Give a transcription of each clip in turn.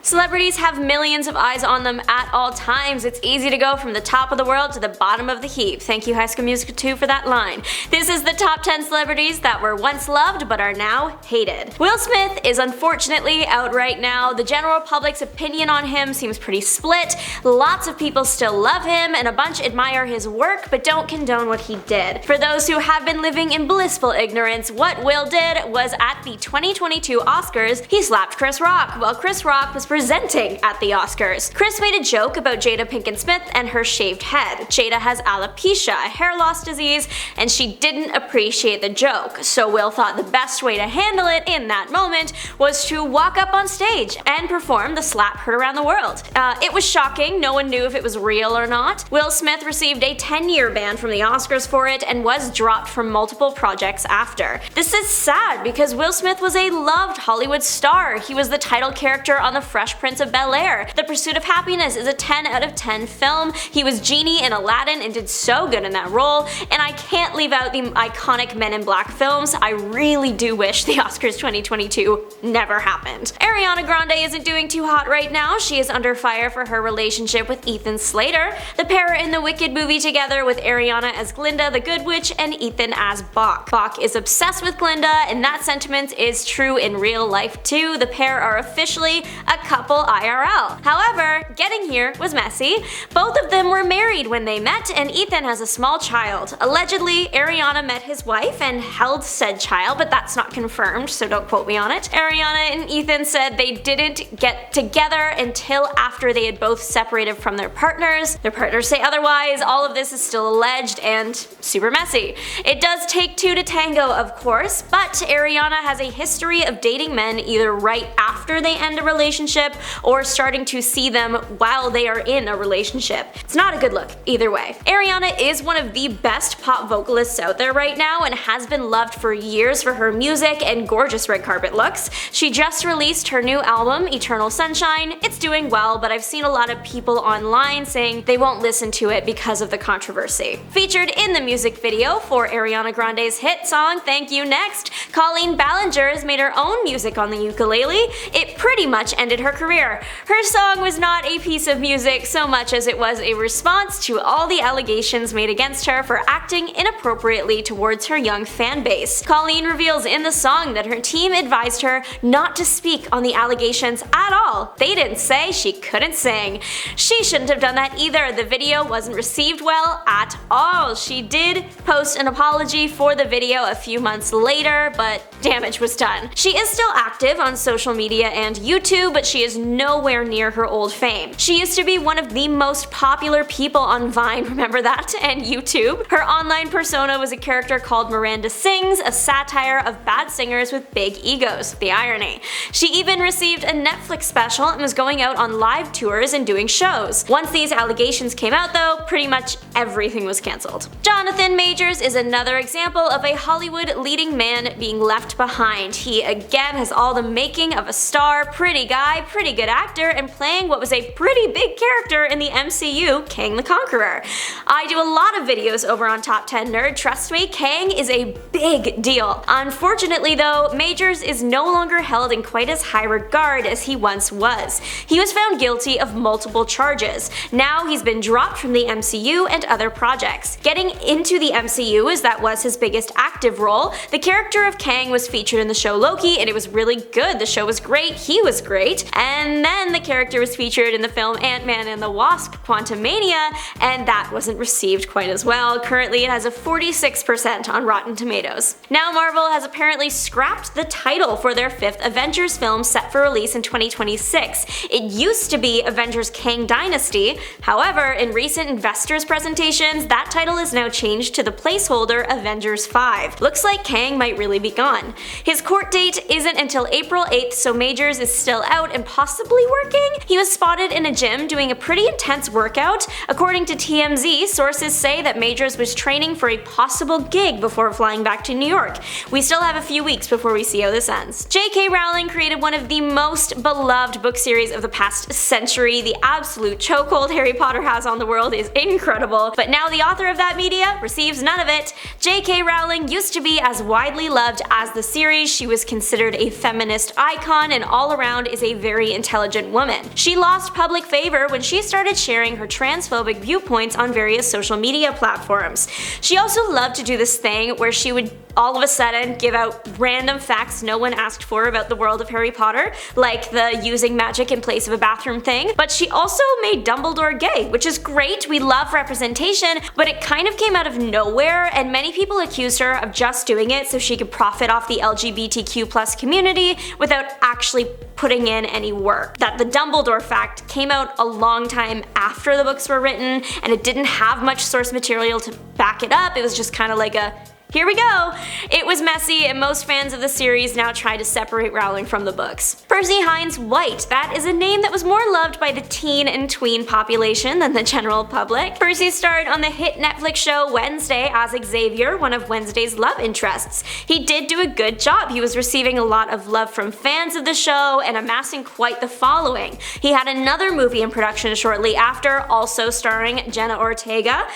Celebrities have millions of eyes on them at all times. It's easy to go from the top of the world to the bottom of the heap. Thank you High School Musical 2 for that line. This is the top 10 celebrities that were once loved but are now hated. Will Smith is unfortunately out right now. The general public's opinion on him seems pretty split. Lots of people still love him and a bunch admire his work but don't condone what he did. For those who have been living in blissful ignorance, what Will did was at the 2022 Oscars, he slapped Chris Rock while Chris Rock was presenting at the Oscars. Chris made a joke about Jada Pinkett Smith and her shaved head. Jada has alopecia, a hair loss disease, and she didn't appreciate the joke, so Will thought the best way to handle it in that moment was to walk up on stage and perform the slap heard around the world. It was shocking, no one knew if it was real or not. Will Smith received a 10-year ban from the Oscars for it and was dropped from multiple projects after. This is sad because Will Smith was a loved Hollywood star. He was the title character on The Fresh Prince of Bel-Air. The Pursuit of Happiness is a 10 out of 10 film. He was Genie in Aladdin and did so good in that role, and I can't leave out the iconic Men in Black films. I really do wish the Oscars 2022 never happened. Ariana Grande isn't doing too hot right now. She is under fire for her relationship with Ethan Slater. The pair are in the Wicked movie together with Ariana as Glinda the Good Witch and Ethan as Bach. Bach is obsessed with Glinda, and that sentiment is true in real life too. The pair are officially a couple IRL. However, getting here was messy. Both of them were married when they met, and Ethan has a small child. Allegedly, Ariana met his wife and held said child, but that's not confirmed, so don't quote me on it. Ariana and Ethan said they didn't get together until after they had both separated from their partners. Their partners say otherwise. All of this is still alleged and super messy. It does take two to tango, of course, but Ariana has a history of dating men either right after they end a relationship or starting to see them while they are in a relationship. It's not a good look either way. Ariana is one of the best pop vocalists out there right now and has been loved for years for her music and gorgeous red carpet looks. She just released her new album, Eternal Sunshine. It's doing well, but I've seen a lot of people online saying they won't listen to it because of the controversy. Featured in the music video for Ariana Grande's hit song Thank You Next, Colleen Ballinger has made her own music on the ukulele. It pretty much ended her career. Her song was not a piece of music so much as it was a response to all the allegations made against her for acting inappropriately towards her young fan base. Colleen reveals in the song that her team advised her not to speak on the allegations at all. They didn't say she couldn't sing. She shouldn't have done that either. The video wasn't received well at all. She did post an apology for the video a few months later, but damage was done. She is still active on social media and YouTube, but she is nowhere near her old fame. She used to be one of the most popular people on Vine, remember that, and YouTube. Her online persona was a character called Miranda Sings, a satire of bad singers with big egos. The irony. She even received a Netflix special and was going out on live tours and doing shows. Once these allegations came out though, pretty much everything was cancelled. Johnathon Majors is another example of a Hollywood leading man being left behind. He again has all the making of a star, pretty guy, pretty good actor, and playing what was a pretty big character in the MCU, Kang the Conqueror. I do a lot of videos over on Top 10 Nerd, trust me, Kang is a big deal. Unfortunately though, Majors is no longer held in quite as high regard as he once was. He was found guilty of multiple charges. Now he's been dropped from the MCU and other projects. Getting into the MCU as that was his biggest active role, the character of Kang was featured in the show Loki and it was really good. The show was great, he was great, and then the character was featured in the film Ant-Man and the Wasp: Quantumania, and that wasn't received quite as well. Currently it has a 46% on Rotten Tomatoes. Now Marvel has apparently scrapped the title for their 5th Avengers film set for release in 2026. It used to be Avengers Kang Dynasty, however, in recent investors presentations, that title is now changed to the placeholder Avengers 5. Looks like Kang might really be gone. His court date isn't until April 8th, so Majors is still out and possibly working. He was spotted in a gym doing a pretty intense workout. According to TMZ, sources say that Majors was training for a possible gig before flying back to New York. We still have a few weeks before we see how this ends. J.K. Rowling created one of the most beloved book series of the past century. The absolute chokehold Harry Potter has on the world is incredible, but now the author of that media receives none of it. J.K. Rowling used to be as widely loved as the series. She was considered a feminist icon and all around is a very very intelligent woman. She lost public favor when she started sharing her transphobic viewpoints on various social media platforms. She also loved to do this thing where she would all of a sudden give out random facts no one asked for about the world of Harry Potter, like the using magic in place of a bathroom thing. But she also made Dumbledore gay, which is great. We love representation, but it kind of came out of nowhere, and many people accused her of just doing it so she could profit off the LGBTQ+ community without actually putting in any work. That the Dumbledore fact came out a long time after the books were written, and it didn't have much source material to back it up. It was just kind of like a here we go! It was messy, and most fans of the series now try to separate Rowling from the books. Percy Hynes White, that is a name that was more loved by the teen and tween population than the general public. Percy starred on the hit Netflix show Wednesday as Xavier, one of Wednesday's love interests. He did do a good job. He was receiving a lot of love from fans of the show and amassing quite the following. He had another movie in production shortly after, also starring Jenna Ortega.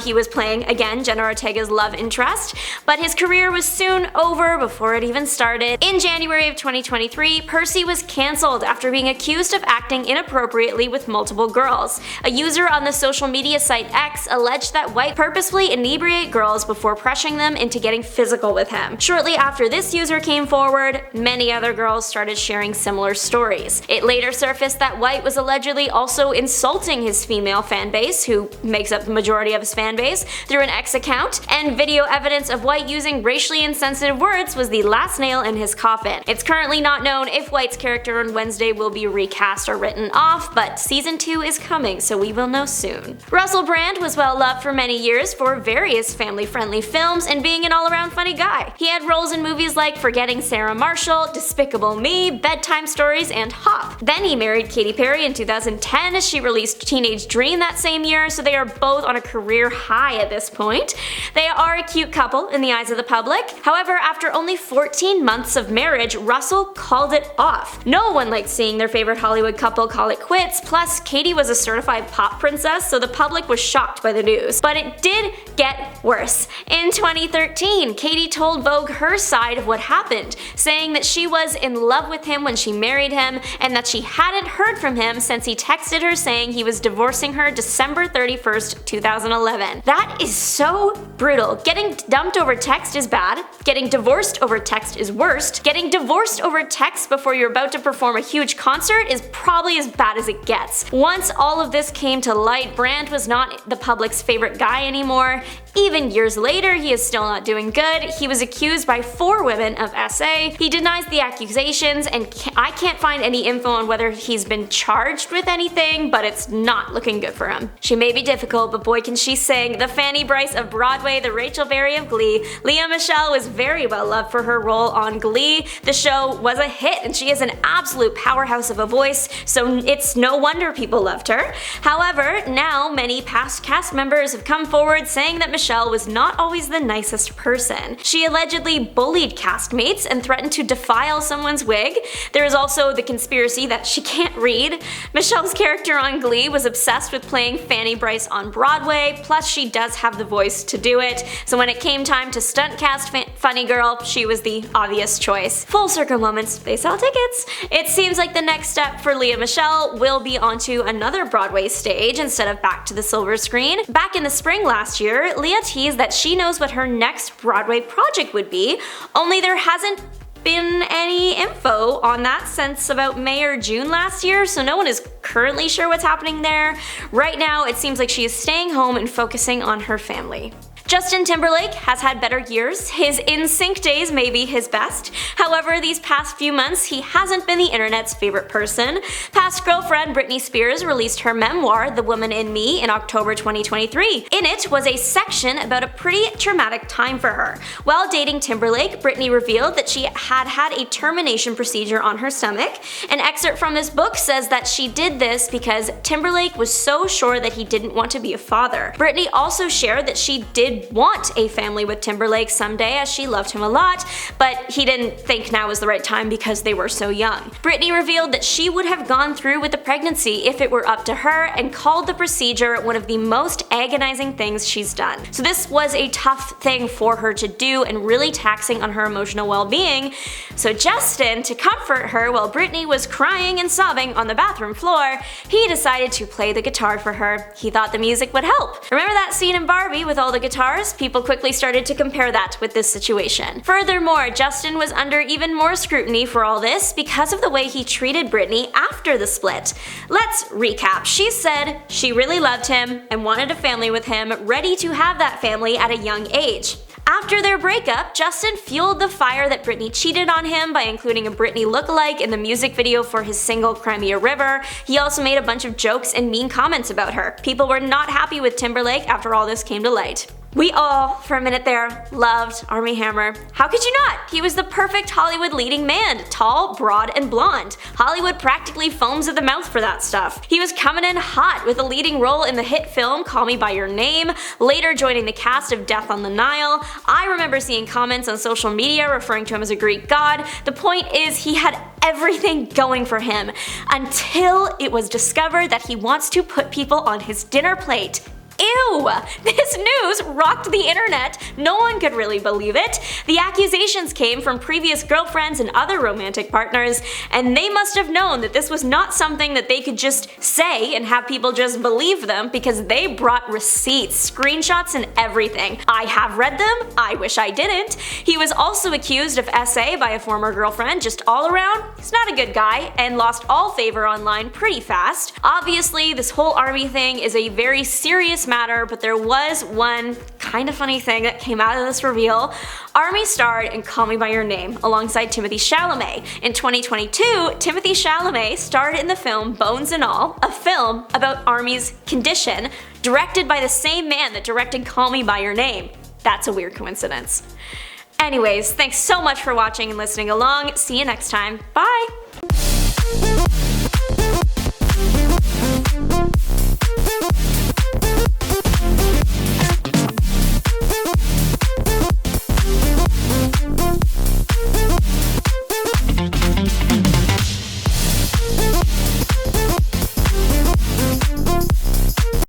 He was playing, again, Jenna Ortega's love interest. But his career was soon over before it even started. In January of 2023, Percy was cancelled after being accused of acting inappropriately with multiple girls. A user on the social media site X alleged that White purposefully inebriated girls before pressuring them into getting physical with him. Shortly after this user came forward, many other girls started sharing similar stories. It later surfaced that White was allegedly also insulting his female fanbase, who makes up the majority of his fanbase, through an X account, and video evidence of White using racially insensitive words was the last nail in his coffin. It's currently not known if White's character on Wednesday will be recast or written off, but season 2 is coming, so we will know soon. Russell Brand was well loved for many years for various family-friendly films and being an all-around funny guy. He had roles in movies like Forgetting Sarah Marshall, Despicable Me, Bedtime Stories, and Hop. Then he married Katy Perry in 2010 as she released Teenage Dream that same year, so they are both on a career high at this point. They are a cute couple in the eyes of the public. However, after only 14 months of marriage, Russell called it off. No one liked seeing their favorite Hollywood couple call it quits, plus Katy was a certified pop princess, so the public was shocked by the news. But it did get worse. In 2013, Katy told Vogue her side of what happened, saying that she was in love with him when she married him, and that she hadn't heard from him since he texted her saying he was divorcing her December 31st, 2011. That is so brutal. Getting dumped over text is bad. Getting divorced over text is worst. Getting divorced over text before you're about to perform a huge concert is probably as bad as it gets. Once all of this came to light, Brand was not the public's favorite guy anymore. Even years later, he is still not doing good. He was accused by 4 women of SA. He denies the accusations, and I can't find any info on whether he's been charged with anything, but it's not looking good for him. She may be difficult, but boy can she sing. The Fanny Bryce of Broadway, the Rachel Berry of Glee, Lea Michelle was very well loved for her role on Glee. The show was a hit, and she is an absolute powerhouse of a voice, so it's no wonder people loved her. However, now many past cast members have come forward saying that Michelle was not always the nicest person. She allegedly bullied castmates and threatened to defile someone's wig. There is also the conspiracy that she can't read. Michelle's character on Glee was obsessed with playing Fanny Bryce on Broadway, plus she does have the voice to do it, so when it came time to stunt cast Funny Girl, she was the obvious choice. Full circle moments, they sell tickets. It seems like the next step for Lea Michelle will be onto another Broadway stage instead of back to the silver screen. Back in the spring last year, Lea teased that she knows what her next Broadway project would be, only there hasn't been any info on that since about May or June last year, so no one is currently sure what's happening there. Right now, it seems like she is staying home and focusing on her family. Justin Timberlake has had better years. His NSYNC days may be his best. However, these past few months, he hasn't been the internet's favorite person. Past girlfriend Britney Spears released her memoir, The Woman in Me, in October 2023. In it was a section about a pretty traumatic time for her. While dating Timberlake, Britney revealed that she had had a termination procedure on her stomach. An excerpt from this book says that she did this because Timberlake was so sure that he didn't want to be a father. Britney also shared that she did did want a family with Timberlake someday, as she loved him a lot, but he didn't think now was the right time because they were so young. Britney revealed that she would have gone through with the pregnancy if it were up to her, and called the procedure one of the most agonizing things she's done. So this was a tough thing for her to do and really taxing on her emotional well-being. So Justin, to comfort her while Britney was crying and sobbing on the bathroom floor, he decided to play the guitar for her. He thought the music would help. Remember that scene in Barbie with all the guitars? People quickly started to compare that with this situation. Furthermore, Justin was under even more scrutiny for all this because of the way he treated Britney after the split. Let's recap. She said she really loved him and wanted a family with him, ready to have that family at a young age. After their breakup, Justin fueled the fire that Britney cheated on him by including a Britney lookalike in the music video for his single Crimea River. He also made a bunch of jokes and mean comments about her. People were not happy with Timberlake after all this came to light. We all, for a minute there, loved Armie Hammer. How could you not? He was the perfect Hollywood leading man, tall, broad, and blonde. Hollywood practically foams at the mouth for that stuff. He was coming in hot with a leading role in the hit film Call Me By Your Name, later joining the cast of Death on the Nile. I remember seeing comments on social media referring to him as a Greek god. The point is, he had everything going for him, until it was discovered that he wants to put people on his dinner plate. Ew! This news rocked the internet. No one could really believe it. The accusations came from previous girlfriends and other romantic partners, and they must have known that this was not something that they could just say and have people just believe them, because they brought receipts, screenshots, and everything. I have read them. I wish I didn't. He was also accused of SA by a former girlfriend. Just all around, he's not a good guy and lost all favor online pretty fast. Obviously, this whole Armie thing is a very serious matter, but there was one kind of funny thing that came out of this reveal. Armie starred in Call Me By Your Name alongside Timothée Chalamet. In 2022, Timothée Chalamet starred in the film Bones and All, a film about Armie's condition, directed by the same man that directed Call Me By Your Name. That's a weird coincidence. Anyways, thanks so much for watching and listening along. See you next time. Bye!